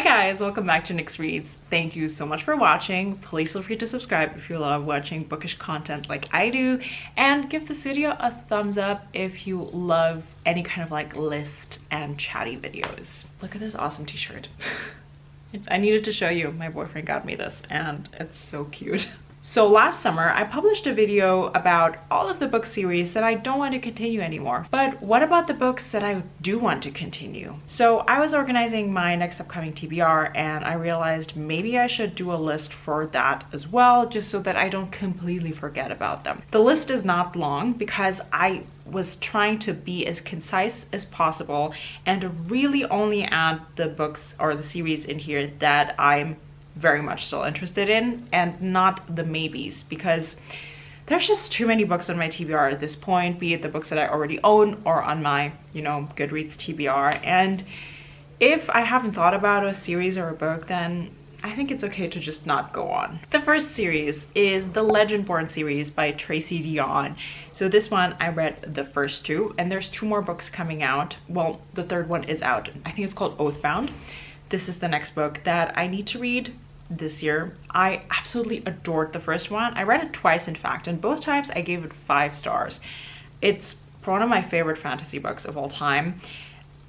guys, welcome back to Nyx Reads. Thank you so much for watching. Please feel free to subscribe if you love watching bookish content like I do, and give this video a thumbs up if you love any kind of like list and chatty videos. Look at this awesome t-shirt. I needed to show you. My boyfriend got me this and it's so cute. So last summer, I published a video about all of the book series that I don't want to continue anymore. But what about the books that I do want to continue? So I was organizing my next upcoming TBR and I realized maybe I should do a list for that as well, just so that I don't completely forget about them. The list is not long because I was trying to be as concise as possible and really only add the books or the series in here that I'm very much still interested in, and not the maybes, because there's just too many books on my TBR at this point, be it the books that I already own or on my, Goodreads TBR. And if I haven't thought about a series or a book, then I think it's okay to just not go on. The first series is the Legendborn series by Tracy Deonn. So this one, I read the first two, and there's two more books coming out. Well, the third one is out. I think it's called Oathbound. This is the next book that I need to read this year. I absolutely adored the first one. I read it twice, in fact, and both times I gave it 5 stars. It's one of my favorite fantasy books of all time.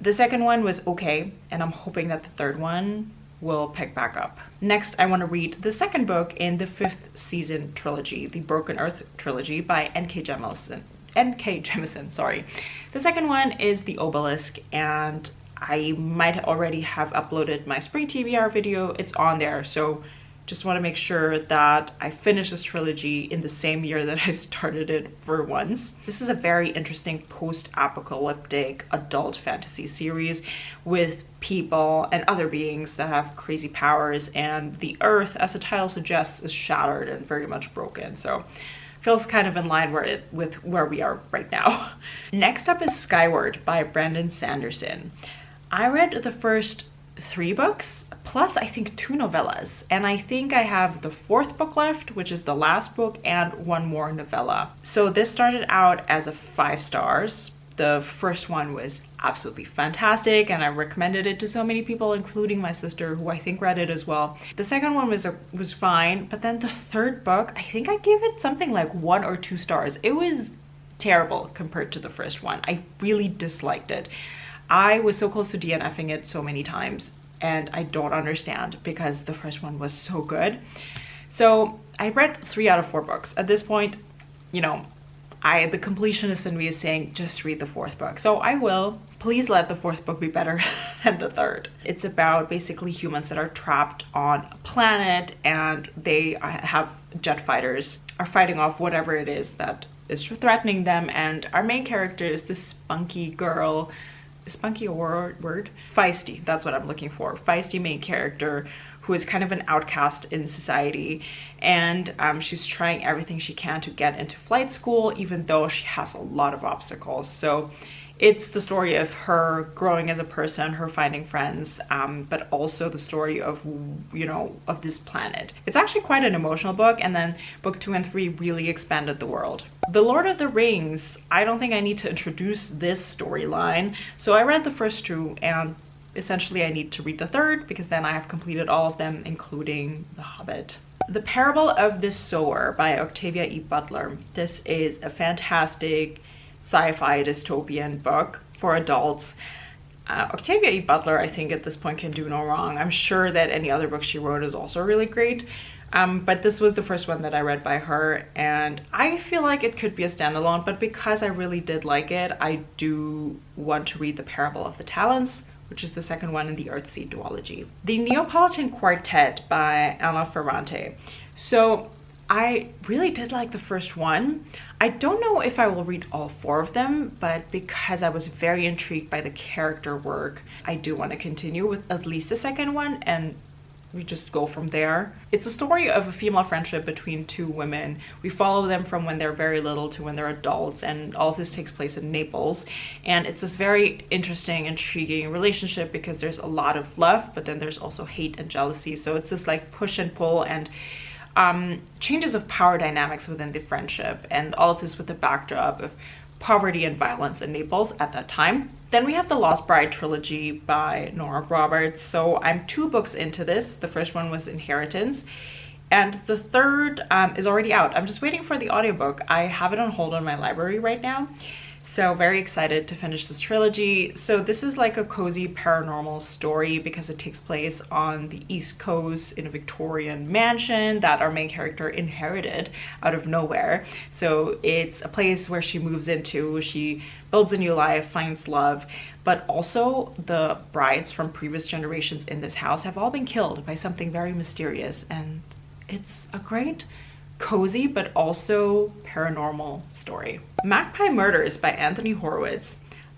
The second one was okay, and I'm hoping that the third one will pick back up. Next, I want to read the second book in the 5th season trilogy, the Broken Earth trilogy by N.K. Jemisin, sorry. The second one is The Obelisk, and I might already have uploaded my spring TBR video. It's on there, so just want to make sure that I finish this trilogy in the same year that I started it for once. This is a very interesting post-apocalyptic adult fantasy series with people and other beings that have crazy powers, and the earth, as the title suggests, is shattered and very much broken. So feels kind of in line with where we are right now. Next up is Skyward by Sanderson. I read the first 3 books, plus I think 2 novellas, and I think I have the 4th book left, which is the last book, and 1 more novella. So this started out as a 5 stars. The first one was absolutely fantastic, and I recommended it to so many people, including my sister, who I think read it as well. The second one was fine, but then the third book, I think I gave it something like 1 or 2 stars. It was terrible compared to the first one. I really disliked it. I was so close to DNFing it so many times, and I don't understand because the first one was so good. So I read 3 out of 4 books. At this point, the completionist in me is saying, just read the 4th book. So I will. Please let the 4th book be better than the 3rd. It's about basically humans that are trapped on a planet, and they have jet fighters, are fighting off whatever it is that is threatening them. And our main character is this spunky girl. Is spunky a word? Feisty, that's what I'm looking for. Feisty main character who is kind of an outcast in society, and she's trying everything she can to get into flight school, even though she has a lot of obstacles. So it's the story of her growing as a person, her finding friends, but also the story of, of this planet. It's actually quite an emotional book, and then book 2 and 3 really expanded the world. The Lord of the Rings, I don't think I need to introduce this storyline. So I read the first 2, and essentially I need to read the 3rd, because then I have completed all of them, including The Hobbit. The Parable of the Sower by Octavia E. Butler. This is a fantastic sci-fi dystopian book for adults. Octavia E. Butler, I think at this point, can do no wrong. I'm sure that any other book she wrote is also really great. But this was the first one that I read by her, and I feel like it could be a standalone, but because I really did like it, I do want to read The Parable of the Talents, which is the second one in the Earthseed duology. The Neapolitan Quartet by Anna Ferrante. So I really did like the first one. I don't know if I will read all 4 of them, but because I was very intrigued by the character work, I do want to continue with at least the second one, and we just go from there. It's a story of a female friendship between 2 women. We follow them from when they're very little to when they're adults, and all of this takes place in Naples. And it's this very interesting, intriguing relationship because there's a lot of love, but then there's also hate and jealousy. So it's this like push and pull, and changes of power dynamics within the friendship, and all of this with the backdrop of poverty and violence in Naples at that time. Then we have the Lost Bride trilogy by Nora Roberts. So I'm 2 books into this. The first one was Inheritance, and the third is already out. I'm just waiting for the audiobook. I have it on hold on my library right now. So very excited to finish this trilogy. So this is like a cozy paranormal story because it takes place on the East Coast in a Victorian mansion that our main character inherited out of nowhere. So it's a place where she moves into, she builds a new life, finds love, but also the brides from previous generations in this house have all been killed by something very mysterious. And it's a great cozy but also paranormal story. Magpie Murders by Anthony Horrowitz.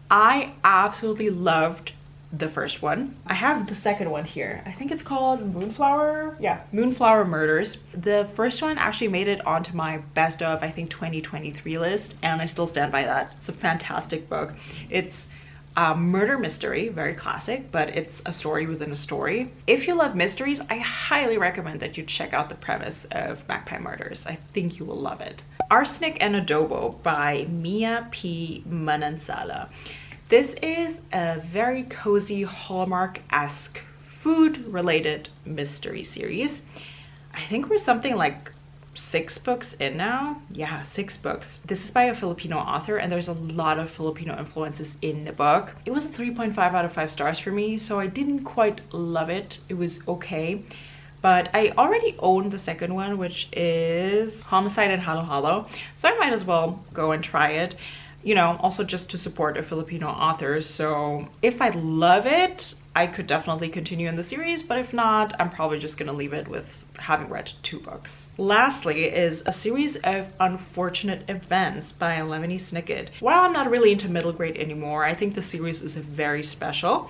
I absolutely loved the first one. I have the second one here. I think it's called Moonflower. Yeah, Moonflower Murders. The first one actually made it onto my best of, I think, 2023 list, and I still stand by that. It's a fantastic book. It's a murder mystery, very classic, but it's a story within a story. If you love mysteries, I highly recommend that you check out the premise of Magpie Murders. I think you will love it. Arsenic and Adobo by Mia P. Manansala. This is a very cozy Hallmark-esque food-related mystery series. I think we're something like 6 books in now. Yeah, 6 books. This is by a Filipino author, and there's a lot of Filipino influences in the book. It was a 3.5 out of 5 stars for me, so I didn't quite love it. It was okay, but I already own the second one, which is Homicide and Halo Halo, so I might as well go and try it, you know, also just to support a Filipino author. So if I love it, I could definitely continue in the series, but if not, I'm probably just gonna leave it with having read 2 books. Lastly is a series of unfortunate events by Lemony Snicket. While I'm not really into middle grade anymore, I think the series is very special.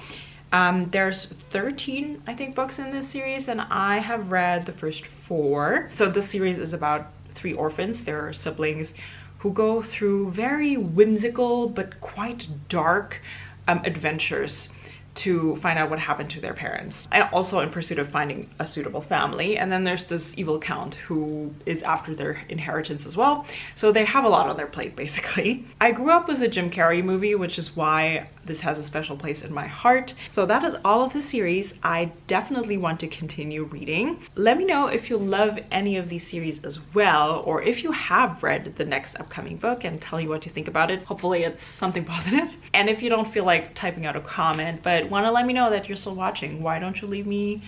There's 13, I think, books in this series, and I have read the first 4. So this series is about 3 orphans. They're siblings who go through very whimsical but quite dark adventures to find out what happened to their parents, and also in pursuit of finding a suitable family. And then there's this evil count who is after their inheritance as well. So they have a lot on their plate, basically. I grew up with a Jim Carrey movie, which is why this has a special place in my heart. So that is all of the series. I definitely want to continue reading. Let me know if you love any of these series as well, or if you have read the next upcoming book, and tell me what you think about it. Hopefully it's something positive. And if you don't feel like typing out a comment, but want to let me know that you're still watching, why don't you leave me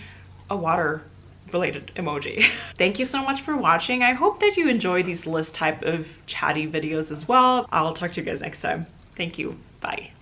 a water related emoji? Thank you so much for watching. I hope that you enjoy these list type of chatty videos as well. I'll talk to you guys next time. Thank you. Bye.